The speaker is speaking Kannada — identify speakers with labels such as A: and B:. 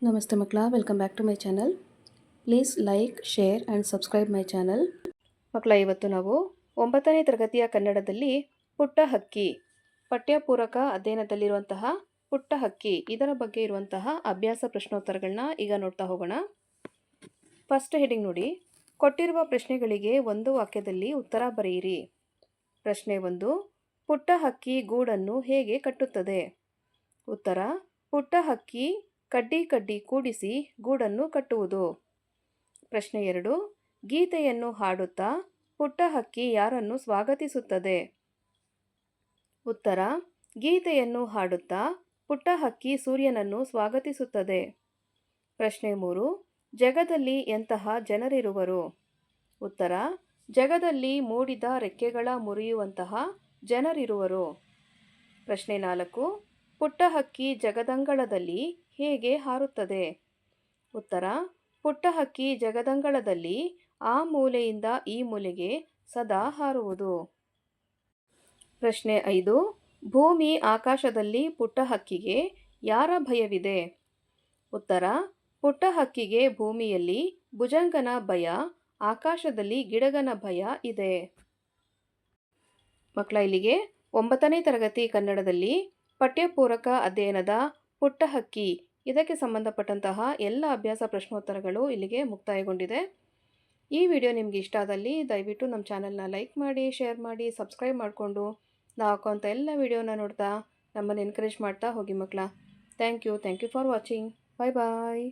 A: ನಮಸ್ತೆ ಮಕ್ಕಳ, welcome back to my channel. Please like, share and subscribe my channel. ಮಕ್ಕಳ, ಇವತ್ತು ನಾವು 9ನೇ ತರಗತಿಯ ಕನ್ನಡದಲ್ಲಿ ಪುಟ್ಟ ಹಕ್ಕಿ ಪಠ್ಯಪೂರಕ ಅಧ್ಯಯನದಲ್ಲಿರುವಂತಹ ಪುಟ್ಟ ಹಕ್ಕಿ ಇದರ ಬಗ್ಗೆ ಇರುವಂತಹ ಅಭ್ಯಾಸ ಪ್ರಶ್ನೋತ್ತರಗಳನ್ನ ಈಗ ನೋಡ್ತಾ ಹೋಗೋಣ. ಫಸ್ಟ್ ಹೆಡಿಂಗ್ ನೋಡಿ. ಕೊಟ್ಟಿರುವ ಪ್ರಶ್ನೆಗಳಿಗೆ ಒಂದು ವಾಕ್ಯದಲ್ಲಿ ಉತ್ತರ ಬರೆಯಿರಿ. ಪ್ರಶ್ನೆ 1. ಪುಟ್ಟ ಹಕ್ಕಿ ಗೂಡನ್ನು ಹೇಗೆ ಕಟ್ಟುತ್ತದೆ? ಉತ್ತರ: ಪುಟ್ಟ ಹಕ್ಕಿ ಕಡ್ಡಿ ಕೂಡಿಸಿ ಗೂಡನ್ನು ಕಟ್ಟುವುದು. ಪ್ರಶ್ನೆ 2. ಗೀತೆಯನ್ನು ಹಾಡುತ್ತಾ ಪುಟ್ಟ ಹಕ್ಕಿ ಯಾರನ್ನು ಸ್ವಾಗತಿಸುತ್ತದೆ? ಉತ್ತರ: ಗೀತೆಯನ್ನು ಹಾಡುತ್ತಾ ಪುಟ್ಟ ಹಕ್ಕಿ ಸೂರ್ಯನನ್ನು ಸ್ವಾಗತಿಸುತ್ತದೆ. ಪ್ರಶ್ನೆ 3. ಜಗದಲ್ಲಿ ಎಂತಹ ಜನರಿರುವರು? ಉತ್ತರ: ಜಗದಲ್ಲಿ ಮೂಡಿದ ರೆಕ್ಕೆಗಳ ಮುರಿಯುವಂತಹ ಜನರಿರುವರು. ಪ್ರಶ್ನೆ 4. ಪುಟ್ಟ ಹಕ್ಕಿ ಜಗದಂಗಳದಲ್ಲಿ ಹೇಗೆ ಹಾರುತ್ತದೆ? ಉತ್ತರ: ಪುಟ್ಟ ಹಕ್ಕಿ ಜಗದಂಗಳದಲ್ಲಿ ಆ ಮೂಲೆಯಿಂದ ಈ ಮೂಲೆಗೆ ಸದಾ ಹಾರುವುದು. ಪ್ರಶ್ನೆ 5. ಭೂಮಿ ಆಕಾಶದಲ್ಲಿ ಪುಟ್ಟ ಹಕ್ಕಿಗೆ ಯಾರ ಭಯವಿದೆ? ಉತ್ತರ: ಪುಟ್ಟ ಹಕ್ಕಿಗೆ ಭೂಮಿಯಲ್ಲಿ ಭುಜಂಗನ ಭಯ, ಆಕಾಶದಲ್ಲಿ ಗಿಡಗನ ಭಯ ಇದೆ. ಮಕ್ಕಳ, ಇಲ್ಲಿಗೆ 9ನೇ ತರಗತಿ ಕನ್ನಡದಲ್ಲಿ ಪಠ್ಯಪೂರಕ ಅಧ್ಯಯನದ ಪುಟ್ಟ ಹಕ್ಕಿ ಇದಕ್ಕೆ ಸಂಬಂಧಪಟ್ಟಂತಹ ಎಲ್ಲ ಅಭ್ಯಾಸ ಪ್ರಶ್ನೋತ್ತರಗಳು ಇಲ್ಲಿಗೆ ಮುಕ್ತಾಯಗೊಂಡಿದೆ. ಈ ವಿಡಿಯೋ ನಿಮಗೆ ಇಷ್ಟ ಆದಲ್ಲಿ ದಯವಿಟ್ಟು ನಮ್ಮ ಚಾನಲ್ನ ಲೈಕ್ ಮಾಡಿ, ಶೇರ್ ಮಾಡಿ, ಸಬ್ಸ್ಕ್ರೈಬ್ ಮಾಡಿಕೊಂಡು ನಾವು ಹಾಕೋಂಥ ಎಲ್ಲ ವಿಡಿಯೋನ ನೋಡ್ತಾ ನಮ್ಮನ್ನು ಎನ್ಕರೇಜ್ ಮಾಡ್ತಾ ಹೋಗಿ ಮಕ್ಕಳ. Thank you for watching. Bye bye.